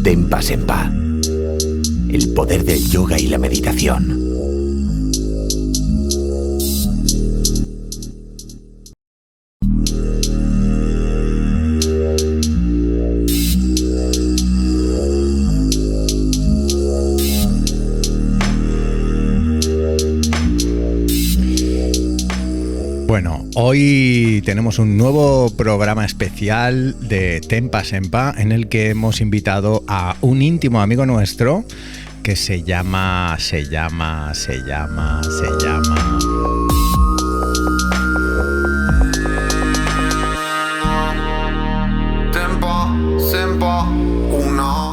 Tempa Sempa. El poder del yoga y la meditación. Bueno, hoy tenemos un nuevo programa especial de Tempa Sempa en el que hemos invitado a un íntimo amigo nuestro que se llama...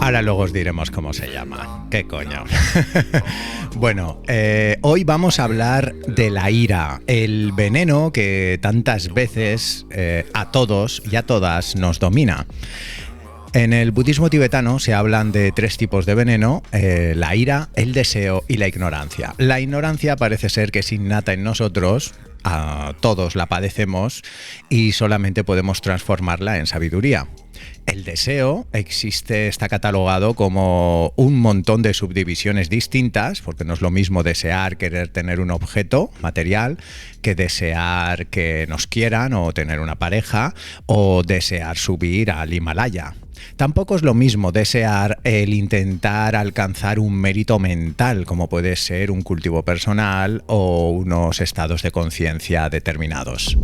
Ahora luego os diremos cómo se llama. ¿Qué coño? Bueno, hoy vamos a hablar de la ira, el veneno que tantas veces a todos y a todas nos domina. En el budismo tibetano se hablan de tres tipos de veneno: la ira, el deseo y la ignorancia. La ignorancia parece ser que es innata en nosotros, a todos la padecemos y solamente podemos transformarla en sabiduría. El deseo está catalogado como un montón de subdivisiones distintas, porque no es lo mismo desear querer tener un objeto material que desear que nos quieran o tener una pareja o desear subir al Himalaya. Tampoco es lo mismo desear el intentar alcanzar un mérito mental, como puede ser un cultivo personal o unos estados de conciencia determinados.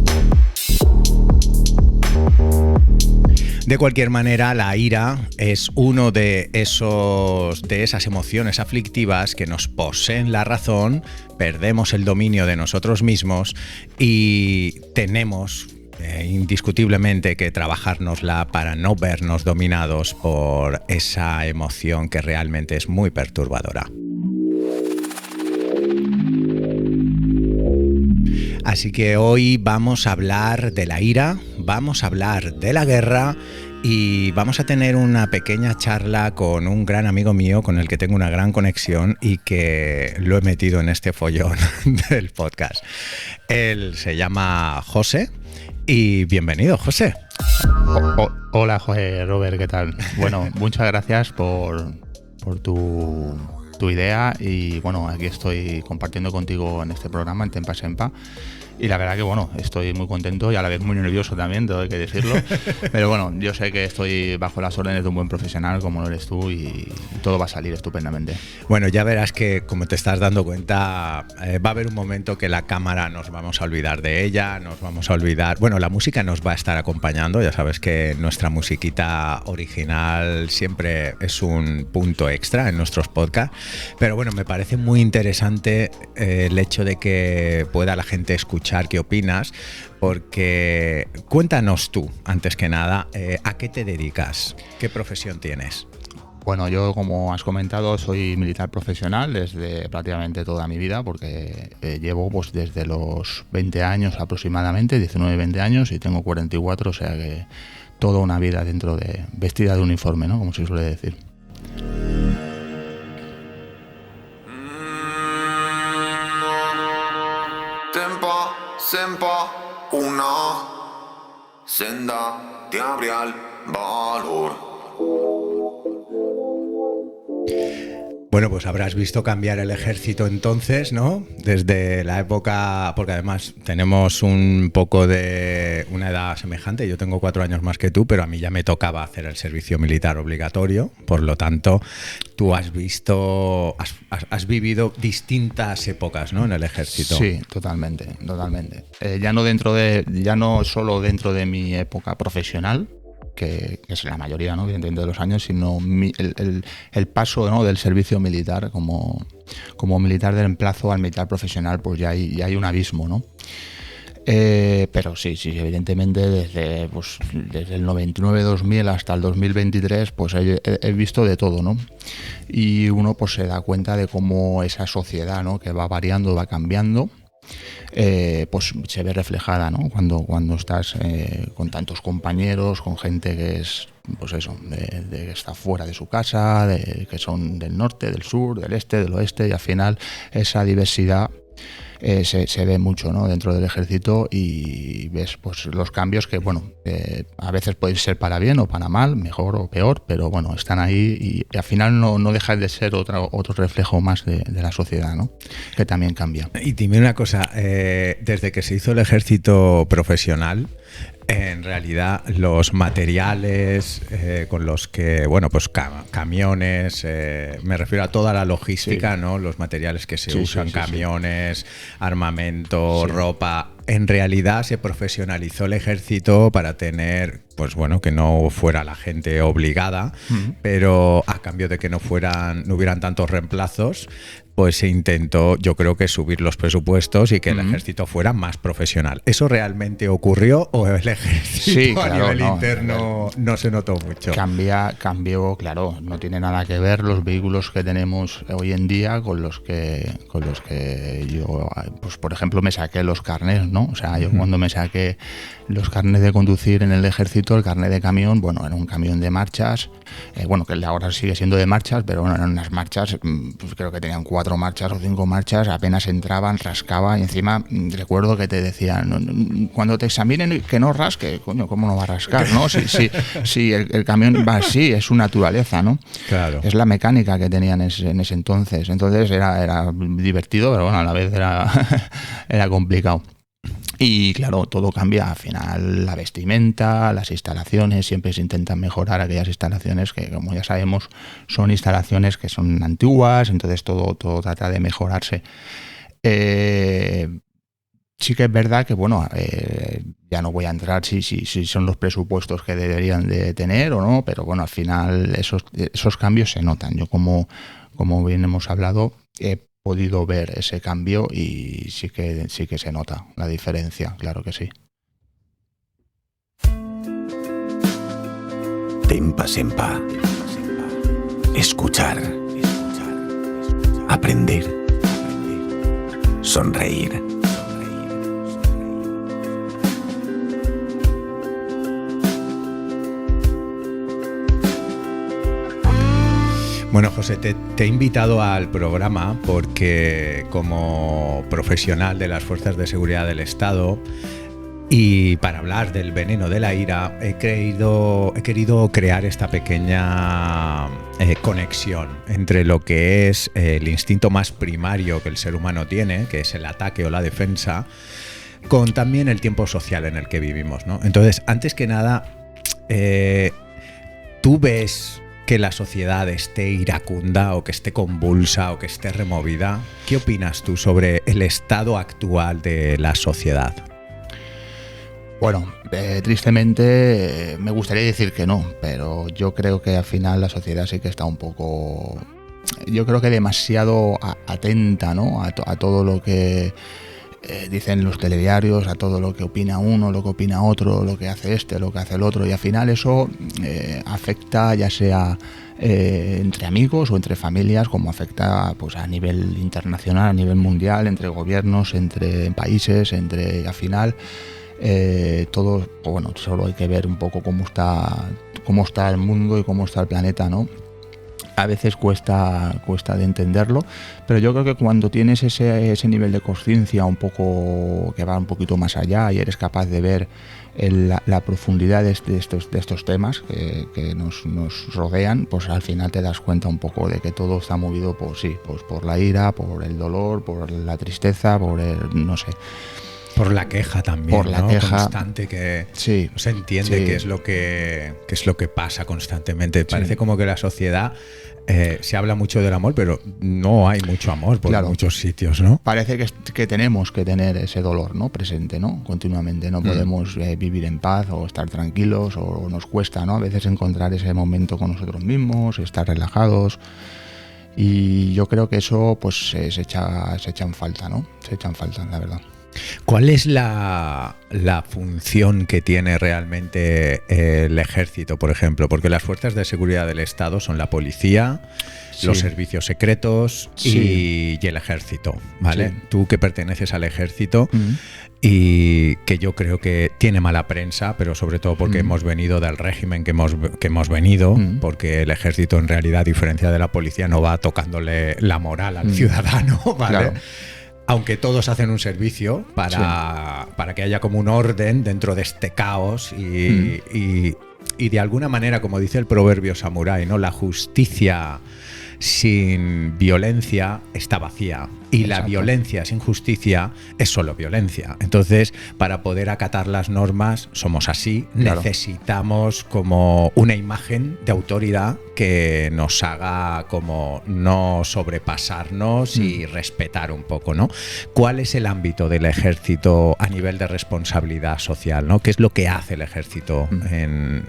De cualquier manera, la ira es uno de esas emociones aflictivas que nos poseen la razón, perdemos el dominio de nosotros mismos y tenemos indiscutiblemente que trabajárnosla para no vernos dominados por esa emoción que realmente es muy perturbadora. Así que hoy vamos a hablar de la ira, vamos a hablar de la guerra y vamos a tener una pequeña charla con un gran amigo mío con el que tengo una gran conexión y que lo he metido en este follón del podcast. Él se llama José y bienvenido, José. Hola, Robert, ¿qué tal? Bueno, muchas gracias por tu idea y bueno, aquí estoy compartiendo contigo en este programa, en Tempa Sempa. Y la verdad que bueno, estoy muy contento y a la vez muy nervioso también, tengo que decirlo. Pero bueno, yo sé que estoy bajo las órdenes de un buen profesional como lo eres tú y todo va a salir estupendamente. Bueno, ya verás que como te estás dando cuenta, va a haber un momento que la cámara nos vamos a olvidar de ella, nos vamos a olvidar... Bueno, la música nos va a estar acompañando, ya sabes que nuestra musiquita original siempre es un punto extra en nuestros podcasts. Pero bueno, me parece muy interesante el hecho de que pueda la gente escuchar qué opinas, porque cuéntanos tú, antes que nada, ¿a qué te dedicas? ¿Qué profesión tienes? Bueno, yo, como has comentado, soy militar profesional desde prácticamente toda mi vida, porque llevo pues desde los 20 años aproximadamente, 19-20 años, y tengo 44, o sea que toda una vida dentro de vestida de uniforme, ¿no? Como se suele decir. Sempa, una senda te abre al valor. Bueno, pues habrás visto cambiar el ejército entonces, ¿no? Desde la época, porque además tenemos un poco de una edad semejante, yo tengo 4 años más que tú, pero a mí ya me tocaba hacer el servicio militar obligatorio, por lo tanto, tú has vivido distintas épocas, ¿no? En el ejército. Sí, totalmente. Ya no solo dentro de mi época profesional, que es la mayoría, ¿no?, evidentemente, de los años, sino el paso, ¿no?, del servicio militar como militar de reemplazo al militar profesional, pues ya hay un abismo, ¿no? Pero sí, evidentemente desde el 99-2000 hasta el 2023 pues he visto de todo, ¿no? Y uno pues se da cuenta de cómo esa sociedad, ¿no?, que va variando, va cambiando, pues se ve reflejada, ¿no?, cuando estás con tantos compañeros, con gente que es, pues eso, de está fuera de su casa, que son del norte, del sur, del este, del oeste, y al final esa diversidad se ve mucho, ¿no? Dentro del ejército, y ves pues los cambios que, bueno, a veces pueden ser para bien o para mal, mejor o peor, pero bueno, están ahí y al final no deja de ser otro reflejo más de la sociedad, ¿no? Que también cambia. Y dime una cosa, desde que se hizo el ejército profesional, en realidad los materiales con los que, bueno, pues camiones, me refiero a toda la logística, sí, ¿no? Los materiales que se usan, camiones, armamento, ropa. En realidad se profesionalizó el ejército para tener, pues bueno, que no fuera la gente obligada, pero a cambio de que no hubieran tantos reemplazos, pues se intentó, yo creo que subir los presupuestos y que el ejército fuera más profesional. ¿Eso realmente ocurrió o el ejército a nivel interno no se notó mucho? Cambió, claro, no tiene nada que ver los vehículos que tenemos hoy en día con los que yo, pues por ejemplo, me saqué los carnés, ¿no? O sea, yo cuando me saqué los carnés de conducir en el ejército, el carnet de camión, bueno, era un camión de marchas, bueno, que ahora sigue siendo de marchas, pero bueno, eran unas marchas, pues creo que tenían 4 marchas o 5 marchas, apenas entraban, rascaba, y encima recuerdo que te decían, cuando te examinen que no rasque, coño, ¿cómo no va a rascar, no? Si el camión va así, es su naturaleza, ¿no? Claro. Es la mecánica que tenían en ese entonces. Entonces era divertido, pero bueno, a la vez era complicado. Y claro, todo cambia al final, la vestimenta, las instalaciones, siempre se intentan mejorar aquellas instalaciones que, como ya sabemos, son instalaciones que son antiguas, entonces todo trata de mejorarse. Sí que es verdad que, bueno, ya no voy a entrar si son los presupuestos que deberían de tener o no, pero bueno, al final esos cambios se notan. Yo, como bien hemos hablado, he podido ver ese cambio y sí que se nota la diferencia, claro que sí. Tempa Sempa. Escuchar. Aprender. Sonreír. Bueno, José, te he invitado al programa porque como profesional de las Fuerzas de Seguridad del Estado y para hablar del veneno de la ira he querido crear esta pequeña conexión entre lo que es el instinto más primario que el ser humano tiene, que es el ataque o la defensa, con también el tiempo social en el que vivimos, ¿no? Entonces, antes que nada, ¿tú ves que la sociedad esté iracunda o que esté convulsa o que esté removida? ¿Qué opinas tú sobre el estado actual de la sociedad? Bueno, tristemente me gustaría decir que no, pero yo creo que al final la sociedad sí que está un poco, yo creo que demasiado atenta, ¿no? a todo lo que dicen los telediarios, a todo lo que opina uno, lo que opina otro, lo que hace este, lo que hace el otro, y al final eso afecta ya sea entre amigos o entre familias, como afecta pues a nivel internacional, a nivel mundial, entre gobiernos, entre países, al final todo, bueno, solo hay que ver un poco cómo está el mundo y cómo está el planeta, ¿no? A veces cuesta de entenderlo, pero yo creo que cuando tienes ese nivel de conciencia un poco que va un poquito más allá y eres capaz de ver la profundidad de estos temas que nos rodean, pues al final te das cuenta un poco de que todo está movido por la ira, por el dolor, por la tristeza, por no sé. Por la queja también, por la ¿no? queja Constante, que sí, no se entiende qué es lo que pasa constantemente. Parece como que la sociedad se habla mucho del amor, pero no hay mucho amor por muchos sitios, ¿no? Parece que tenemos que tener ese dolor, ¿no? Presente, ¿no? Continuamente. No podemos vivir en paz o estar tranquilos, o nos cuesta, ¿no? A veces encontrar ese momento con nosotros mismos, estar relajados. Y yo creo que eso pues se echa en falta, ¿no? Se echa en falta, la verdad. ¿Cuál es la función que tiene realmente el ejército, por ejemplo? Porque las fuerzas de seguridad del Estado son la policía, los servicios secretos y el ejército, ¿vale? Sí. Tú que perteneces al ejército y que yo creo que tiene mala prensa, pero sobre todo porque hemos venido del régimen que hemos venido, porque el ejército en realidad, a diferencia de la policía, no va tocándole la moral al ciudadano, ¿vale? Claro. aunque todos hacen un servicio para que haya como un orden dentro de este caos y de alguna manera, como dice el proverbio samurái, ¿no? La justicia sin violencia está vacía y la violencia sin justicia es solo violencia. Entonces, para poder acatar las normas, somos así, necesitamos como una imagen de autoridad que nos haga como no sobrepasarnos y respetar un poco, ¿no? ¿Cuál es el ámbito del ejército a nivel de responsabilidad social, ¿no? ¿Qué es lo que hace el ejército en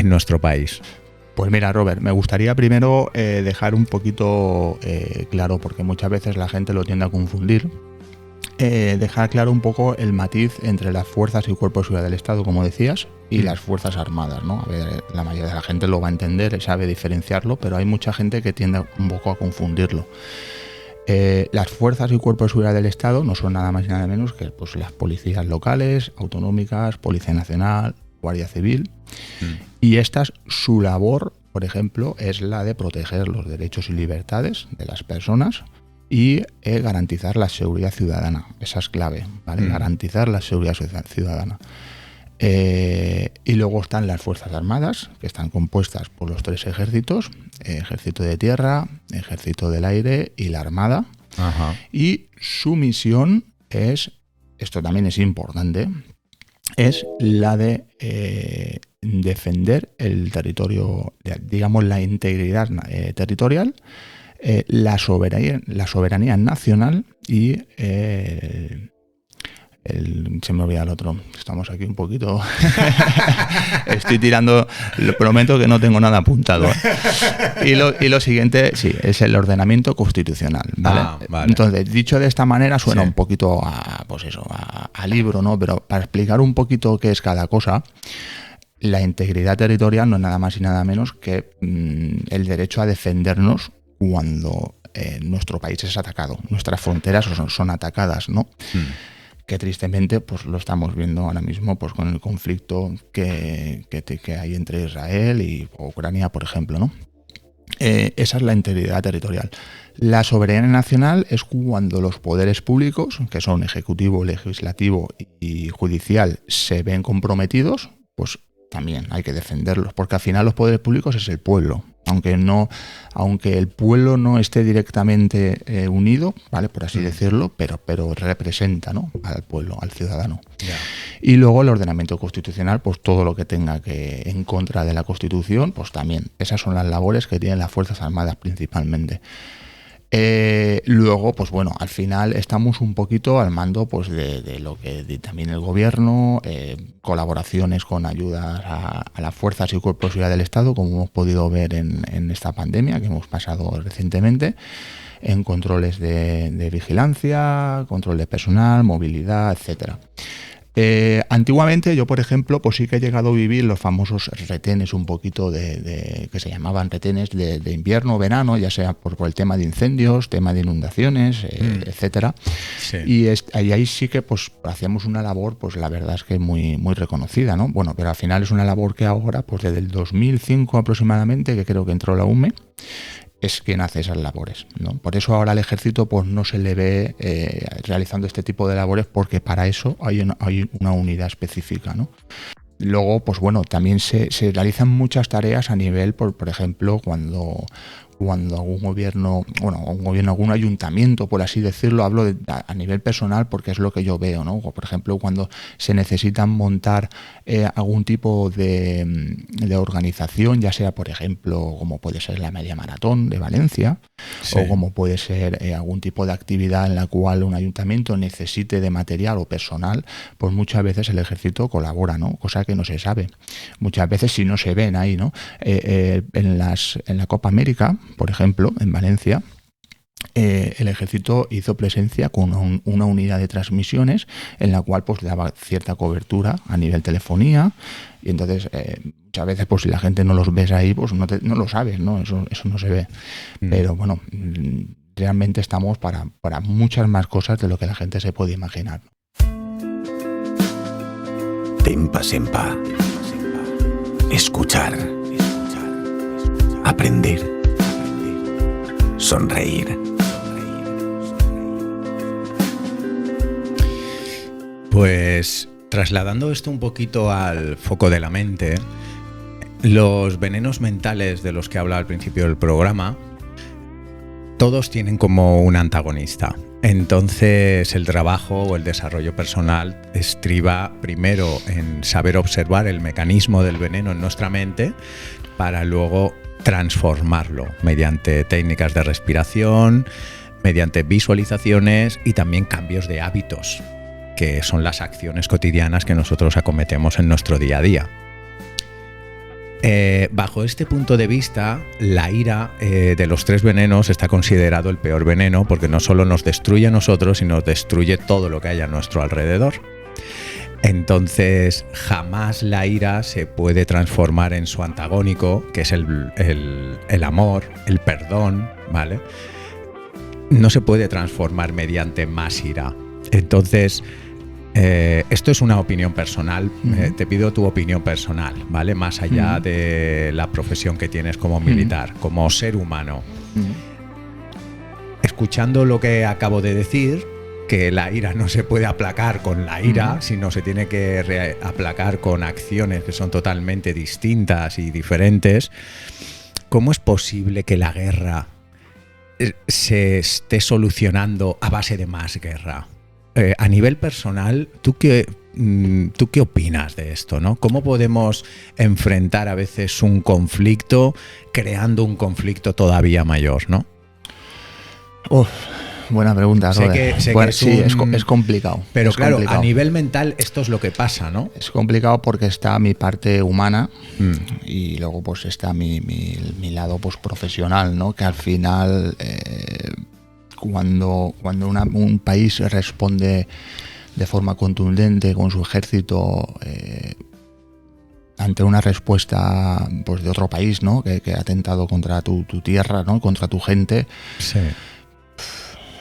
nuestro país? Pues mira, Robert, me gustaría primero dejar un poquito claro, porque muchas veces la gente lo tiende a confundir, dejar claro un poco el matiz entre las fuerzas y cuerpos de seguridad del Estado, como decías, y las fuerzas armadas, ¿no? A ver, la mayoría de la gente lo va a entender, sabe diferenciarlo, pero hay mucha gente que tiende un poco a confundirlo. Las fuerzas y cuerpos de seguridad del Estado no son nada más y nada menos que pues, las policías locales, autonómicas, Policía Nacional, Guardia Civil, y estas, su labor, por ejemplo, es la de proteger los derechos y libertades de las personas y garantizar la seguridad ciudadana. Esa es clave, ¿vale? Garantizar la seguridad ciudadana. Y luego están las Fuerzas Armadas, que están compuestas por los 3 ejércitos, Ejército de Tierra, Ejército del Aire y la Armada. Ajá. Y su misión es, esto también es importante, es la de defender el territorio, digamos la integridad territorial, la soberanía nacional y se me olvida el otro. Estamos aquí un poquito. Estoy tirando. Prometo que no tengo nada apuntado. Y lo siguiente, sí, es el ordenamiento constitucional. ¿Vale? Vale. Entonces, dicho de esta manera, suena un poquito a libro, ¿no? Pero para explicar un poquito qué es cada cosa, la integridad territorial no es nada más y nada menos que el derecho a defendernos cuando nuestro país es atacado, nuestras fronteras son atacadas, ¿no? Que tristemente pues lo estamos viendo ahora mismo pues con el conflicto que hay entre Israel y Ucrania, por ejemplo, ¿no? Esa es la integridad territorial. La soberanía nacional es cuando los poderes públicos, que son ejecutivo, legislativo y judicial, se ven comprometidos, pues también hay que defenderlos, porque al final los poderes públicos es el pueblo. Aunque el pueblo no esté directamente unido, ¿vale? Por así decirlo, pero representa, ¿no? Al pueblo, al ciudadano. Yeah. Y luego el ordenamiento constitucional, pues todo lo que tenga que en contra de la Constitución, pues también. Esas son las labores que tienen las Fuerzas Armadas principalmente. Luego, pues bueno, al final estamos un poquito al mando pues de lo que también el gobierno, colaboraciones con ayudas a las fuerzas y cuerpos de seguridad del Estado, como hemos podido ver en esta pandemia que hemos pasado recientemente, en controles de vigilancia, control de personal, movilidad, etcétera. Antiguamente yo, por ejemplo, pues sí que he llegado a vivir los famosos retenes un poquito que se llamaban retenes de invierno o verano, ya sea por el tema de incendios, tema de inundaciones, etcétera. Sí. Y ahí sí que pues hacíamos una labor, pues la verdad es que muy, muy reconocida, ¿no? Bueno, pero al final es una labor que ahora, pues desde el 2005 aproximadamente, que creo que entró la UME, es quien hace esas labores, ¿no? Por eso ahora al ejército pues no se le ve realizando este tipo de labores, porque para eso hay una unidad específica, ¿no? Luego, pues bueno, también se realizan muchas tareas a nivel, por ejemplo, cuando algún gobierno, algún ayuntamiento, por así decirlo, hablo a nivel personal porque es lo que yo veo, ¿no? Por ejemplo, cuando se necesitan montar algún tipo de organización, ya sea, por ejemplo, como puede ser la Media Maratón de Valencia, sí, o como puede ser algún tipo de actividad en la cual un ayuntamiento necesite de material o personal, pues muchas veces el ejército colabora, ¿no? Cosa que no se sabe. Muchas veces si no se ven ahí, ¿no? En la Copa América, por ejemplo, en Valencia, el ejército hizo presencia con una unidad de transmisiones en la cual pues daba cierta cobertura a nivel telefonía, y entonces muchas veces pues si la gente no los ves ahí pues no lo sabes, ¿no? Eso no se ve. Pero bueno, realmente estamos para muchas más cosas de lo que la gente se puede imaginar. Tempa Sempa. Escuchar. Aprender. Sonreír. Pues trasladando esto un poquito al foco de la mente, los venenos mentales de los que habla al principio del programa, todos tienen como un antagonista. Entonces el trabajo o el desarrollo personal estriba primero en saber observar el mecanismo del veneno en nuestra mente para luego transformarlo mediante técnicas de respiración, mediante visualizaciones y también cambios de hábitos, que son las acciones cotidianas que nosotros acometemos en nuestro día a día. Bajo este punto de vista, la ira de los 3 venenos está considerado el peor veneno porque no solo nos destruye a nosotros, sino destruye todo lo que hay a nuestro alrededor. Entonces, jamás la ira se puede transformar en su antagónico, que es el amor, el perdón, ¿vale? No se puede transformar mediante más ira. Entonces, esto es una opinión personal, te pido tu opinión personal, ¿vale? Más allá de la profesión que tienes como militar, como ser humano. Escuchando lo que acabo de decir, que la ira no se puede aplacar con la ira, sino se tiene que aplacar con acciones que son totalmente distintas y diferentes, ¿cómo es posible que la guerra se esté solucionando a base de más guerra? A nivel personal, ¿tú qué opinas de esto, ¿no? ¿Cómo podemos enfrentar a veces un conflicto creando un conflicto todavía mayor, ¿no? Buena pregunta, Robert. Sé que es complicado. Pero es claro, complicado. A nivel mental esto es lo que pasa, ¿no? Es complicado porque está mi parte humana y luego pues está mi lado pues profesional, ¿no? Que al final cuando un país responde de forma contundente con su ejército ante una respuesta pues de otro país, ¿no? Que ha atentado contra tu tierra, ¿no? Contra tu gente. Sí.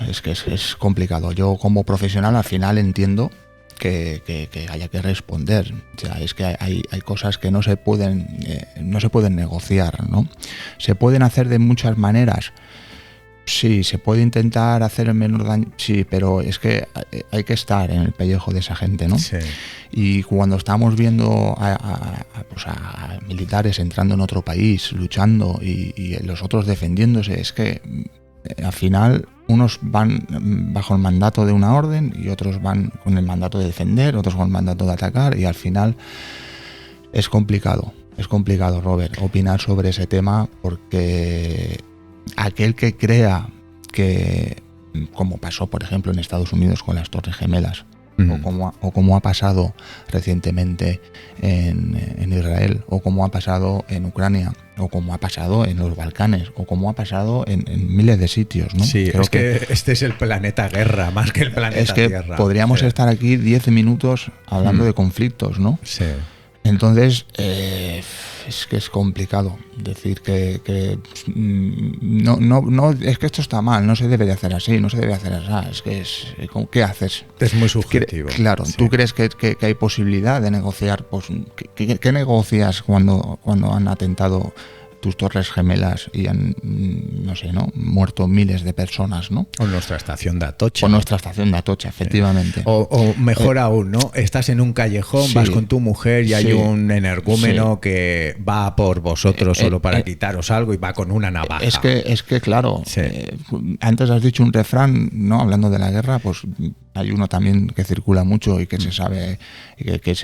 Es complicado. Yo como profesional al final entiendo que haya que responder. O sea, es que hay cosas que no se pueden negociar, ¿no? Se pueden hacer de muchas maneras. Sí, se puede intentar hacer el menor daño, sí, pero es que hay que estar en el pellejo de esa gente, ¿no? Sí. Y cuando estamos viendo a militares entrando en otro país, luchando y los otros defendiéndose, es que al final unos van bajo el mandato de una orden y otros van con el mandato de defender, otros con el mandato de atacar, y al final es complicado, Robert, opinar sobre ese tema, porque aquel que crea que, como pasó por ejemplo en Estados Unidos con las Torres Gemelas, o como ha pasado recientemente en Israel, o como ha pasado en Ucrania, o como ha pasado en los Balcanes, o como ha pasado en miles de sitios, ¿no? Sí, Creo es que este es el planeta guerra más que el planeta es que tierra. podríamos Sí. estar aquí 10 minutos hablando de conflictos, ¿no? Sí. Entonces, es que es complicado decir que no, es que esto está mal, no se debe de hacer así, no se debe hacer así. Es que ¿qué haces? Es muy subjetivo. Claro, sí. ¿Tú crees que hay posibilidad de negociar? Pues, ¿qué negocias cuando han atentado tus Torres Gemelas y han, no sé, ¿no? Muerto miles de personas, ¿no? O nuestra estación de Atocha. O nuestra estación de Atocha, efectivamente. O mejor aún, ¿no? Estás en un callejón, sí, vas con tu mujer y hay sí, un energúmeno sí. que va por vosotros solo para quitaros algo y va con una navaja. Es que claro, Sí. Antes has dicho un refrán, ¿no? Hablando de la guerra, pues hay uno también que circula mucho y que se sabe que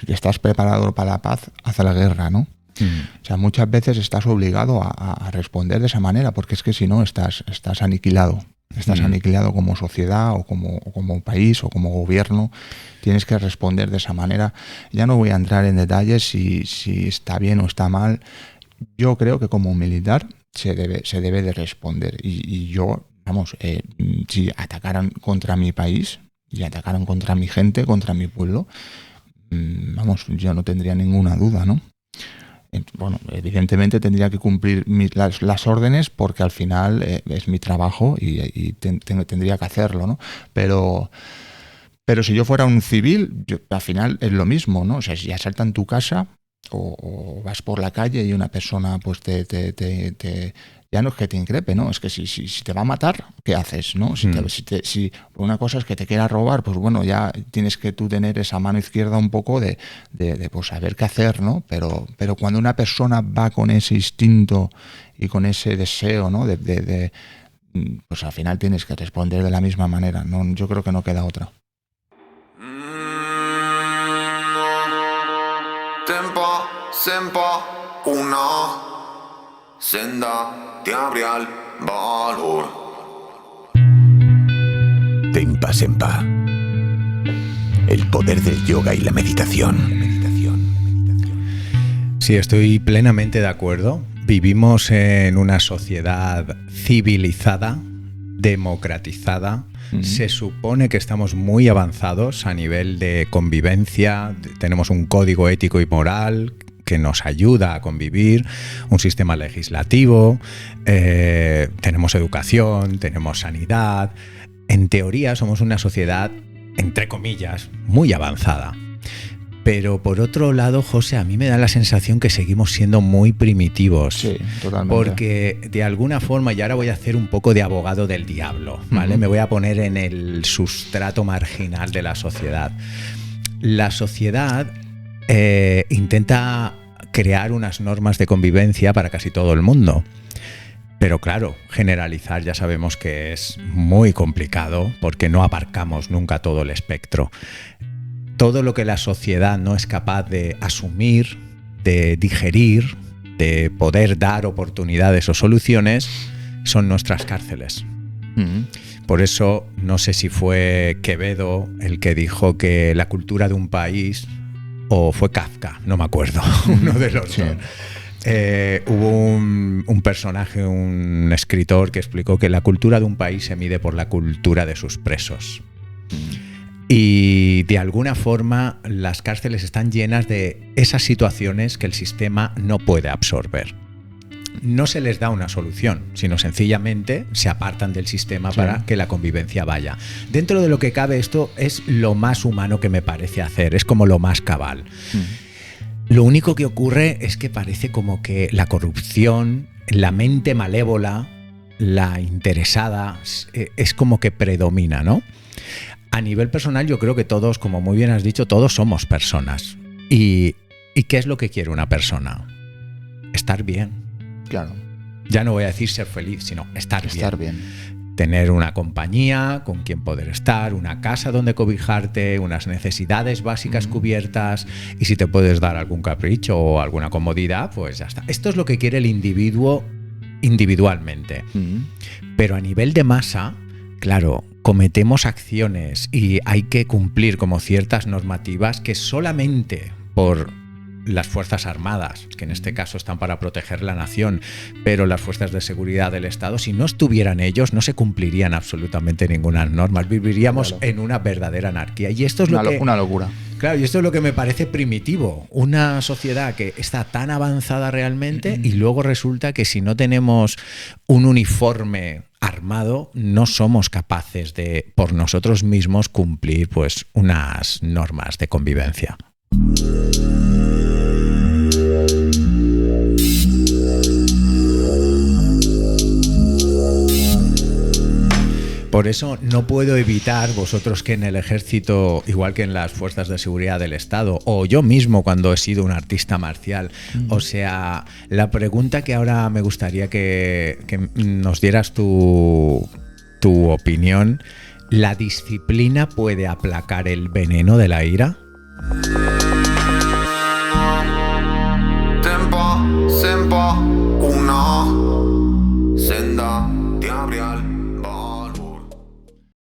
estás preparado para la paz, haz la guerra, ¿no? O sea, muchas veces estás obligado a responder de esa manera, porque es que si no estás aniquilado. Estás aniquilado como sociedad o como país o como gobierno. Tienes que responder de esa manera. Ya no voy a entrar en detalles si está bien o está mal. Yo creo que como militar se debe de responder. Y yo, vamos, si atacaran contra mi país y atacaran contra mi gente, contra mi pueblo, vamos, yo no tendría ninguna duda, ¿no? Bueno, evidentemente tendría que cumplir las órdenes porque al final es mi trabajo y tendría que hacerlo, ¿no? Pero si yo fuera un civil, al final es lo mismo, ¿no? O sea, si asaltan tu casa o vas por la calle y una persona pues te ya no es que te increpe, ¿no? Es que si te va a matar, ¿qué haces, no? Si una cosa es que te quiera robar, pues bueno, ya tienes que tú tener esa mano izquierda un poco de pues saber qué hacer, ¿no? Pero cuando una persona va con ese instinto y con ese deseo, ¿no? Pues al final tienes que responder de la misma manera, ¿no? Yo creo que no queda otra. Tempo, sempo, una senda ti apri al valor. Tempa Sempa. El poder del yoga y la meditación. Sí, estoy plenamente de acuerdo. Vivimos en una sociedad civilizada, democratizada. Se supone que estamos muy avanzados a nivel de convivencia. Tenemos un código ético y moral que nos ayuda a convivir, un sistema legislativo, tenemos educación, tenemos sanidad. En teoría somos una sociedad, entre comillas, muy avanzada. Pero por otro lado, José, a mí me da la sensación que seguimos siendo muy primitivos. Sí, totalmente. Porque de alguna forma, y ahora voy a hacer un poco de abogado del diablo, ¿vale? Me voy a poner en el sustrato marginal de la sociedad. La sociedad intenta crear unas normas de convivencia para casi todo el mundo. Pero claro, generalizar ya sabemos que es muy complicado porque no abarcamos nunca todo el espectro. Todo lo que la sociedad no es capaz de asumir, de digerir, de poder dar oportunidades o soluciones, son nuestras cárceles. Por eso, no sé si fue Quevedo el que dijo que la cultura de un país, o fue Kafka, no me acuerdo, uno de los dos. Hubo un personaje, un escritor que explicó que la cultura de un país se mide por la cultura de sus presos. Y de alguna forma las cárceles están llenas de esas situaciones que el sistema no puede absorber. No se les da una solución, sino sencillamente se apartan del sistema para que la convivencia vaya. Dentro de lo que cabe, esto es lo más humano que me parece hacer, es como lo más cabal. Lo único que ocurre es que parece como que la corrupción, la mente malévola, la interesada, es como que predomina, ¿no? A nivel personal, yo creo que todos, como muy bien has dicho, todos somos personas. ¿Y qué es lo que quiere una persona? Estar bien. Claro. Ya no voy a decir ser feliz, sino estar bien. Tener una compañía con quien poder estar, una casa donde cobijarte, unas necesidades básicas cubiertas, y si te puedes dar algún capricho o alguna comodidad, pues ya está. Esto es lo que quiere el individuo individualmente. Pero a nivel de masa, claro, cometemos acciones y hay que cumplir como ciertas normativas que solamente por las Fuerzas Armadas, que en este caso están para proteger la nación, pero las fuerzas de seguridad del Estado, si no estuvieran ellos, no se cumplirían absolutamente ninguna norma. Viviríamos en una verdadera anarquía. Y esto es una locura. Claro, y esto es lo que me parece primitivo. Una sociedad que está tan avanzada realmente y luego resulta que si no tenemos un uniforme armado, no somos capaces de, por nosotros mismos, cumplir pues unas normas de convivencia. Por eso no puedo evitar, vosotros que en el ejército, igual que en las fuerzas de seguridad del Estado, o yo mismo cuando he sido un artista marcial, o sea, la pregunta que ahora me gustaría que nos dieras tu opinión, ¿la disciplina puede aplacar el veneno de la ira? Tempo, sempo, una senda ti apri al